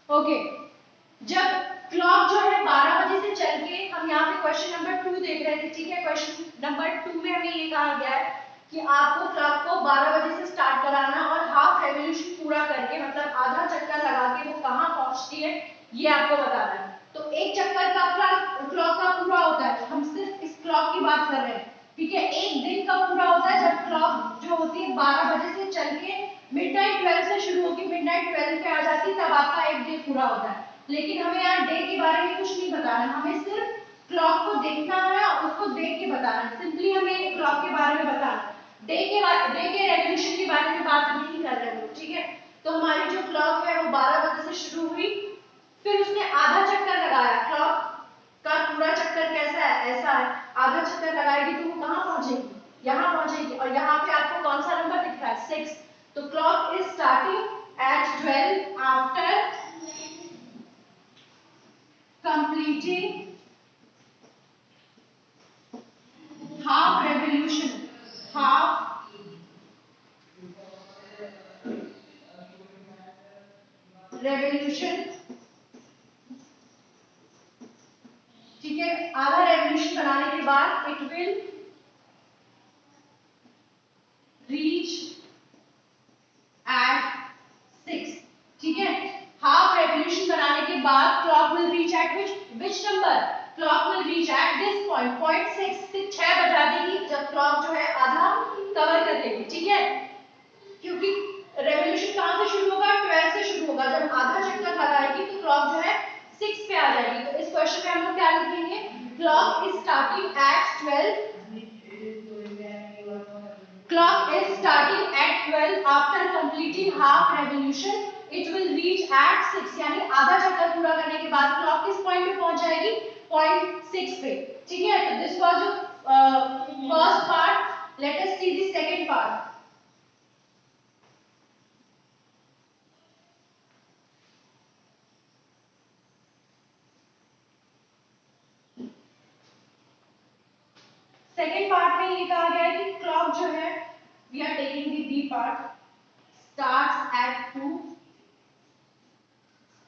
Okay, जब clock जो है 12 बजे से चल के, हम यहाँ पे क्वेश्चन नंबर 2 देख रहे थे, ठीक है। क्वेश्चन नंबर 2 में हमें ये कहा गया है कि आपको क्लॉक को 12 बजे से स्टार्ट कराना और हाफ रेवोल्यूशन पूरा करके, मतलब आधा चक्कर लगा के वो कहाँ पहुंचती है ये आपको बताना है। तो एक चक्कर का क्लॉक का पूरा होता है, हम सिर्फ इस क्लॉक की बात कर रहे हैं, ठीक है। एक दिन का पूरा होता है जब क्लॉक जो होती है 12 बजे से चल के मिडनाइट 12 से शुरू होकर मिडनाइट 12 पे आ जाती है, तब आपका एक डे पूरा होता है। लेकिन हमें यहाँ डे के बारे में कुछ नहीं बताना, हमें सिर्फ क्लॉक को देखना है और उसको देख के बताना है। सिंपली हमें क्लॉक के बारे में बताना, डे के रेवोल्यूशन के बारे में बात नहीं कर रहे हैं, ठीक है। तो हमारी जो क्लॉक है वो 12 बजे से शुरू हुई, फिर उसने आधा चक्कर लगाया। क्लॉक का पूरा चक्कर कैसा है, ऐसा है, आधा चक्कर लगाएगी तो वो कहाँ पहुंचेगी, यहाँ पहुंचेगी। और यहाँ पे आपको कौन सा नंबर दिख रहा है, 6। तो clock is starting at 12 after completing half revolution, half revolution, ठीक है। आधा रेवोल्यूशन बनाने के बाद इट विल रीच एट 6, ठीक है। हाफ रेवोल्यूशन बनाने के बाद clock will reach at which number, clock will reach at this point, point 6 से 6 बजा देगी जब क्लॉक जो है आधा कवर कर लेगी, ठीक है। क्योंकि रेवोल्यूशन कहां से शुरू होगा, 12 से शुरू होगा। जब आधा चक्कर लगाएगी तो क्लॉक जो है 6 पे आ जाएगी। तो इस क्वेश्चन में हम लोग क्या लिखेंगे, clock is starting at 12, clock is starting at 12 after completing half revolution, it will reach at 6, यानी आधा चक्कर पूरा करने के बाद क्लॉक किस पॉइंट पे पहुंच जाएगी, पॉइंट 6 पे, ठीक है। तो this was your first part, let us see the second part. Second part में ये कहा गया है कि क्लॉक जो है, we are taking the B part, starts at 2,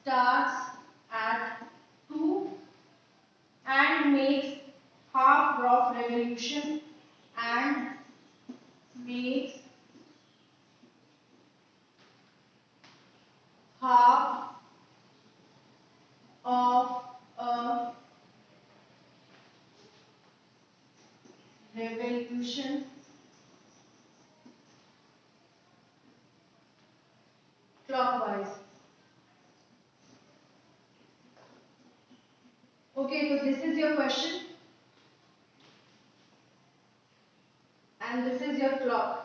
starts at 2 and makes half of revolution and makes half of a revolution clockwise. Okay, so this is your question and this is your clock.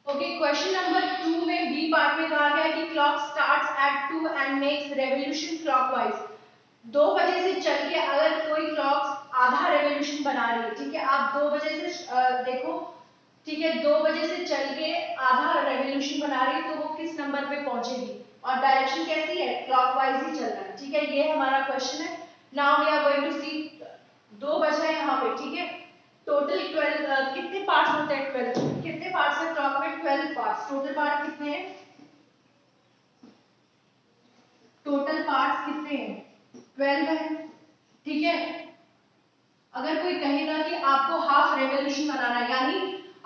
Okay, question number 2 में B part में कहा गया है कि clock starts at 2 and makes revolution clockwise. 2 बजे से चल के अगर कोई क्लॉक आधा रेवोल्यूशन बना रही है, ठीक है, आप 2 बजे से देखो, ठीक है, 2 बजे से चल के आधा रेवोल्यूशन बना रही है तो वो किस नंबर पे पहुंचेगी और डायरेक्शन कैसी है, क्लॉकवाइज ही चल रहा है, ठीक है। ये हमारा क्वेश्चन है। Now we are going to see, 2 बज रहे हैं यहाँ पे, ठीक है। टोटल 12 कितने पार्ट्स होते हैं, 12 कितने पार्ट्स है क्लॉक में, 12 पार्ट्स। टोटल पार्ट कितने हैं, टोटल पार्ट्स कितने हैं, 12 है, ठीक है। अगर कोई कहेगा कि आपको हाफ रेवोल्यूशन बनाना है, यानी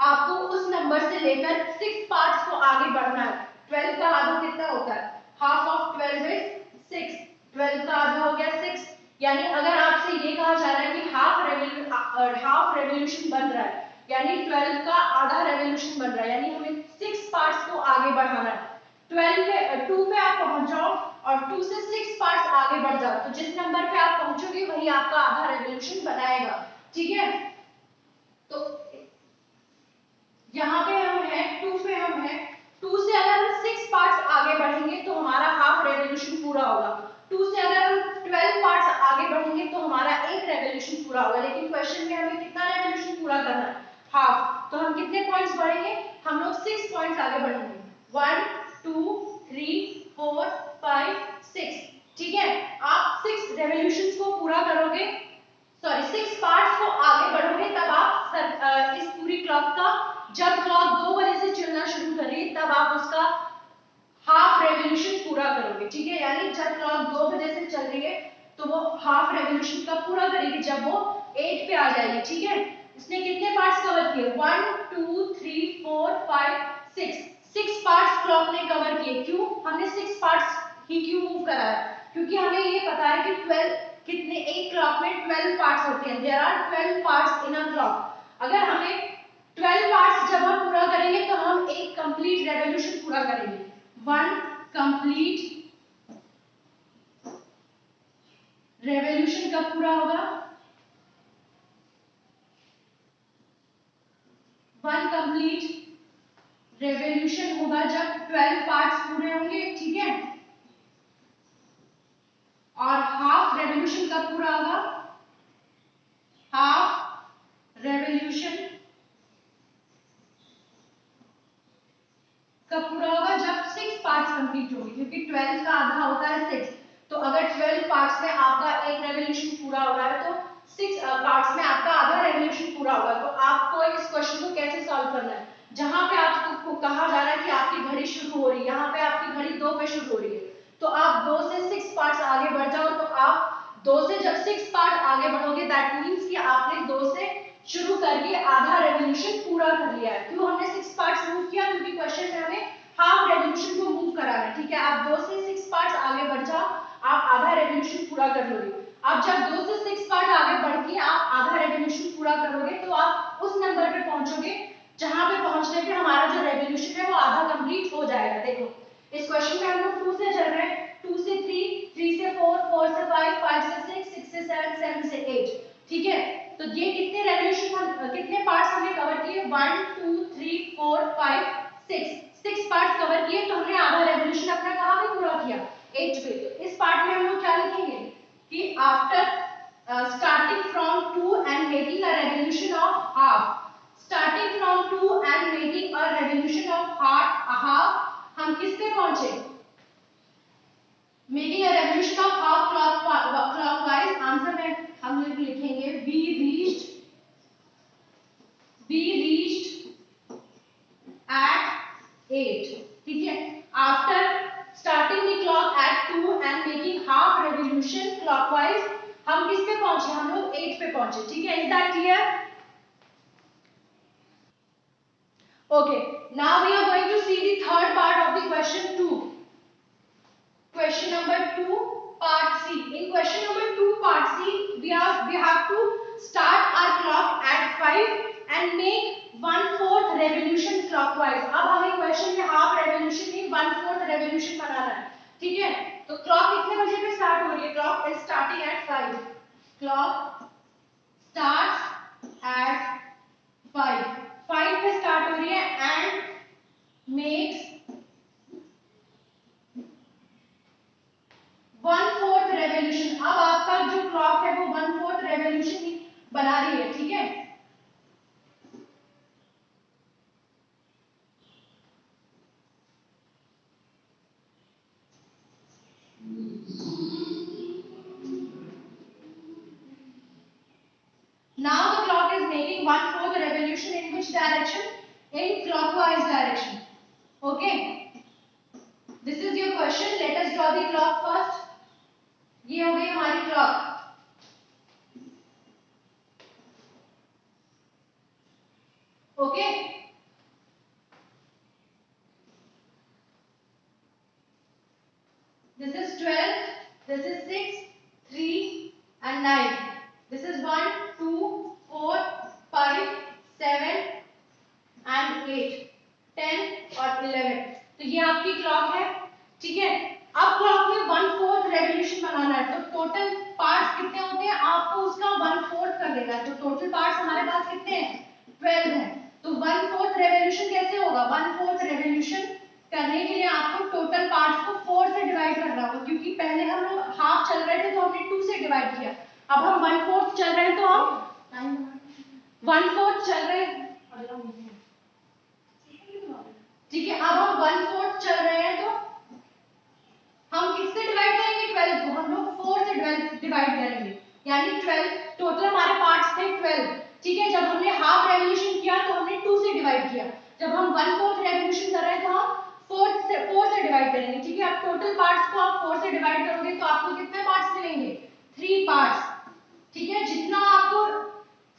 आपको उस नंबर से लेकर 6 पार्ट्स को आगे बढ़ना है। 12 का आधा कितना होता है, हाफ ऑफ 12 इज 6, 12 का आधा हो गया 6, यानी अगर आपसे ये कहा जा रहा है कि हाफ रेवोल्यूशन बन रहा है, यानी 12 का आधा रेवोल्यूशन बन रहा है, यानी हमें 6 पार्ट्स को आगे बढ़ाना है। 12 पे 2 पे आप पहुंच जाओ और 2 से 6 पार्ट्स आगे बढ़ जाओ, तो जिस नंबर पे आप पहुंचोगे वही आपका आधा रेवोल्यूशन बनाएगा, ठीक है। तो यहाँ पे हम हैं 2 पे, हम हैं 2 से अगर हम 6 पार्ट्स आगे बढ़ेंगे तो हमारा हाफ रेवोल्यूशन पूरा होगा। 2 से अगर हम 12 पार्ट्स आगे बढ़ेंगे तो हमारा एक रेवोल्यूशन पूरा होगा। लेकिन क्वेश्चन में हमें कितना रेवोल्यूशन पूरा करना है, हाफ। तो हम कितने पॉइंट्स बढ़ेंगे, हम लोग 6 पॉइंट्स आगे बढ़ेंगे, 1 2 5 6, ठीक है। आप 6 रेवोल्यूशंस को पूरा करोगे, सॉरी 6 पार्ट्स को आगे बढ़ोगे, तब आप इस पूरी क्लॉक का, जब क्लॉक 2 बजे से चलना शुरू करेगी तब आप उसका हाफ रेवोल्यूशन पूरा करोगे, ठीक है। यानी जब क्लॉक 2 बजे से चल रही है तो वो हाफ रेवोल्यूशन का पूरा करेगी जब वो 8 पे आ जाएगी, ठीक है। इसने कितने पार्ट्स कवर किए? 1 2 3 4 5 6 पार्ट्स क्लॉक ने कवर किए। क्यों हमने 6 पार्ट्स ही क्यों मूव कराया? क्योंकि हमें ये पता है कि 12 कितने, एक क्लॉक में 12 पार्ट्स होते हैं। There are 12 parts in a clock. अगर हमें 12 पार्ट्स जब हम पूरा करेंगे तो हम एक कंप्लीट रेवोल्यूशन पूरा करेंगे। 1 कंप्लीट रेवोल्यूशन कब पूरा होगा? 1 कंप्लीट रेवोल्यूशन होगा जब 12 पार्ट्स पूरे होंगे, ठीक है। और हाफ रेवोल्यूशन कब पूरा होगा? हाफ रेवोल्यूशन कब पूरा होगा? जब 6 पार्ट्स कंप्लीट होंगे, क्योंकि 12 का आधा होता है 6। तो अगर 12 पार्ट्स में आपका एक रेवोल्यूशन पूरा हो रहा है तो 6 पार्ट्स में आपका आधा रेवोल्यूशन पूरा होगा। तो आपको इस क्वेश्चन को कैसे सॉल्व करना है? जहां पे आपको कहा जा रहा है कि आपकी घड़ी शुरू हो रही है, यहाँ पे आपकी घड़ी 2 पे शुरू हो रही है, तो आप 2 से 6 पार्ट्स आगे बढ़ जाओ। तो आप 2 से जब 6 पार्ट आगे बढ़ोगे, दैट मीन्स कि आपने 2 से शुरू करके आधा रेवोल्यूशन पूरा कर लिया है। क्यों हमने 6 पार्ट्स मूव किया? क्योंकि क्वेश्चन में हमें हाफ रेवोल्यूशन को मूव कराना है, ठीक है। आप 2 से 6 पार्ट्स आगे बढ़ जाओ, आप आधा रेवोल्यूशन पूरा कर लोगे। अब जब 2 से 6 पार्ट आगे बढ़ के आप आधा रेवोल्यूशन पूरा करोगे तो आप उस नंबर पे पहुंचोगे जहां पे पहुंचने पे हमारा जो रेवोल्यूशन है वो आधा कंप्लीट हो जाएगा। देखो इस क्वेश्चन में हम लोग 2 से चल रहे हैं, 2 से 3, 3 से 4, 4 से 5, 5 से 6, 6 से 7, 7 से 8, ठीक है। तो ये कितने रेवोल्यूशन, कितने पार्ट्स हमने कवर किए? 1 2 3 4 5 6 पार्ट्स कवर किए। तो हमने आधा रेवोल्यूशन अपना कहां पे पूरा किया? 8 पे। इस पार्ट में हम लोग क्या लिखेंगे कि after starting from 2 and making a revolution of half, starting from 2 and making a revolution of half, हम किस पे पहुंचे? making a revolution of half clockwise। Answer में हम लोग लिखेंगे we reached at 8, ठीक है। after starting the clock at 2 and making half revolution clockwise, हम किस पे पहुंचे? हम लोग 8 पे पहुंचे, ठीक है। Is that clear? Okay, now we are going to see the third part of the question 2, question number 2 part C. In question number 2 part C we have to start our clock at 5 and make 1/4 revolution clockwise। अब हमें question में half revolution नहीं 1/4 revolution बनाना है, ठीक है। तो clock कितने बजे पे स्टार्ट हो रही है? Clock is starting at 5, clock starts at 5 पे स्टार्ट हो रही है एंड मेक्स 1/4 रेवोल्यूशन। अब आपका जो क्लॉक है वो 1/4 रेवोल्यूशन ही बना रही है, ठीक है। Now the clock is making 1/4 revolution in which direction? In clockwise direction. Okay. This is your question. Let us draw the clock first. ये हो गई हमारी clock. Okay, this is 12, this is 6, 3 and 9. This is 1 2 4 5 7 and 8, 10 और 11। तो ये आपकी clock है, ठीक है। अब क्लॉक में 1/4 रेवोल्यूशन बनाना है, तो टोटल पार्ट्स कितने होते हैं? आपको उसका 1/4 कर देना है। तो टोटल पार्ट्स हमारे पास कितने हैं? 12 हैं। तो 1/4 रेवोल्यूशन कैसे होगा? 1/4 रेवोल्यूशन करने के लिए आपको टोटल पार्ट्स को 4 से डिवाइड करना होगा, क्योंकि पहले हम लोग हाफ चल रहे थे तो हमने 2 से डिवाइड किया। अब हम 1/4 चल रहे हैं तो हम 1/4 चल रहे हैं, ठीक है। अब हम 1/4 चल रहे हैं तो हम किस हम 1/4 रेवोल्यूशन कर रहे हैं तो हम 4 से डिवाइड करेंगे, ठीक है। अब टोटल पार्ट्स को आप 4 से डिवाइड करोगे तो आपको कितने पार्ट्स मिलेंगे, 3 पार्ट्स, ठीक है। जितना आपको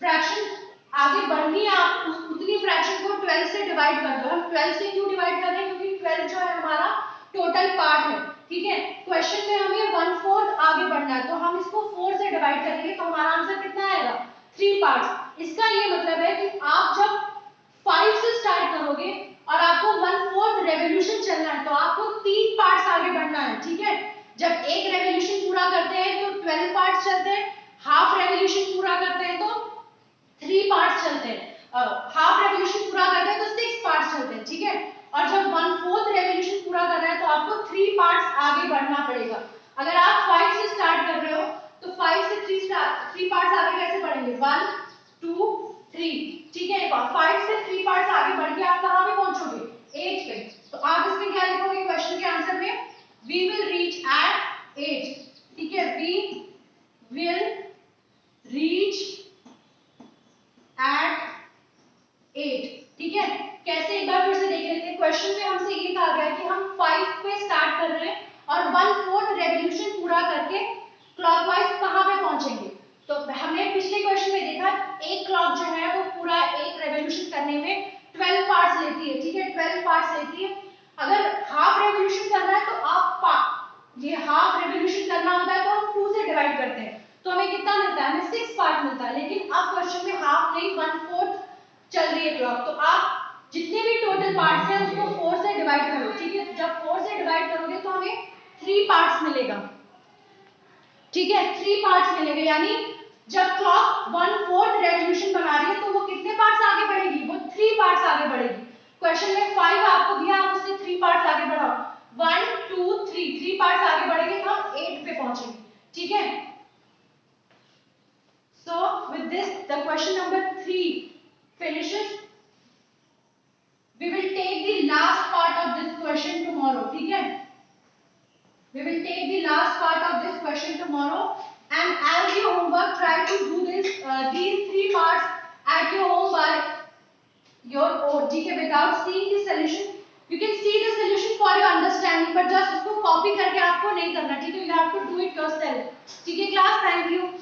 फ्रैक्शन आगे बढ़नी है आप उतनी फ्रैक्शन को 12 से डिवाइड कर दो। हम 12 से क्यों डिवाइड कर रहे हैं, क्योंकि 12 जो है हमारा टोटल पार्ट है, ठीक है। क्वेश्चन में हमें 1/4 आगे बढ़ना है तो हम इसको 4 से डिवाइड करेंगे तो हमारा आंसर कितना आएगा, 3 पार्ट्स। इसका ये मतलब है कि आप जब 5 से स्टार्ट करोगे और आपको 1/4 रेवोल्यूशन चलना है तो आपको 3 पार्ट्स आगे बढ़ना है, ठीक है। जब एक रेवोल्यूशन पूरा करते हैं तो 12 पार्ट्स चलते हैं, हाफ रेवोल्यूशन पूरा करते हैं तो 3 पार्ट्स चलते हैं, हाफ रेवोल्यूशन पूरा करते हैं तो 6 पार्ट्स चलते हैं, ठीक है। और जब 1/4 रेवोल्यूशन पूरा करना है तो आपको 3 पार्ट्स आगे बढ़ना पड़ेगा। अगर आप 5 से स्टार्ट कर रहे हो तो 5 से 3 पार्ट्स आगे कैसे बढ़ेंगे, 1 2 3, ठीक है। 5 से 3 पार्ट्स आगे बढ़ के आप कहां पे पहुंचोगे, 8 पे। तो आप इसमें क्या लिखोगे क्वेश्चन के आंसर में, वी विल रीच एट 8, ठीक है। वी विल रीच एट 8, ठीक है। कैसे, एक बार फिर से देख लेते हैं। क्वेश्चन में हमसे ये कहा गया है कि हम 5 पे स्टार्ट कर रहे हैं और 1/4 रेवोल्यूशन पूरा करके क्लॉकवाइज कहां पे पहुंचेंगे। तो हमने पिछले क्वेश्चन में देखा एक क्लॉक जो है वो पूरा एक रेवोल्यूशन करने में 12 पार्ट्स लेती है, ठीक है, 12 पार्ट्स लेती है। अगर हाफ रेवोल्यूशन करना है तो ये हाफ रेवोल्यूशन करना होता है तो हम 2 से डिवाइड करते हैं तो हमें कितना मिलता है, हमें 6 पार्ट मिलता है। लेकिन अब क्वेश्चन में हाफ नहीं 1/4 चल रही है क्लॉक, तो आप जितने भी टोटल पार्ट्स हैं उसको 4 से डिवाइड करो, ठीक है। जब 4 से डिवाइड करोगे तो हमें 3 पार्ट्स मिलेगा, ठीक है, 3 पार्ट्स मिलेंगे। यानी जब क्लॉक 1/4 रेवोल्यूशन बना रही है तो वो कितने पार्ट्स आगे बढ़ेगी, वो 3 पार्ट्स आगे बढ़ेगी। क्वेश्चन में 5 आपको दिया, आप उससे 3 पार्ट्स आगे बढ़ाओ, 1 2 3 पार्ट्स आगे बढ़ेंगे तो हम 8 पे पहुंचेंगे, ठीक है। So with this the question number 3 finishes. We will take the last part of this question tomorrow, ठीक है। We will take the last part of this question tomorrow, and as your homework, try to do this these 3 parts at your home by your own, ठीक है, without seeing the solution. You can see the solution for your understanding, but just उसको copy करके आपको नहीं करना, ठीक है। You have to do it yourself, ठीक है क्लास। Thank you.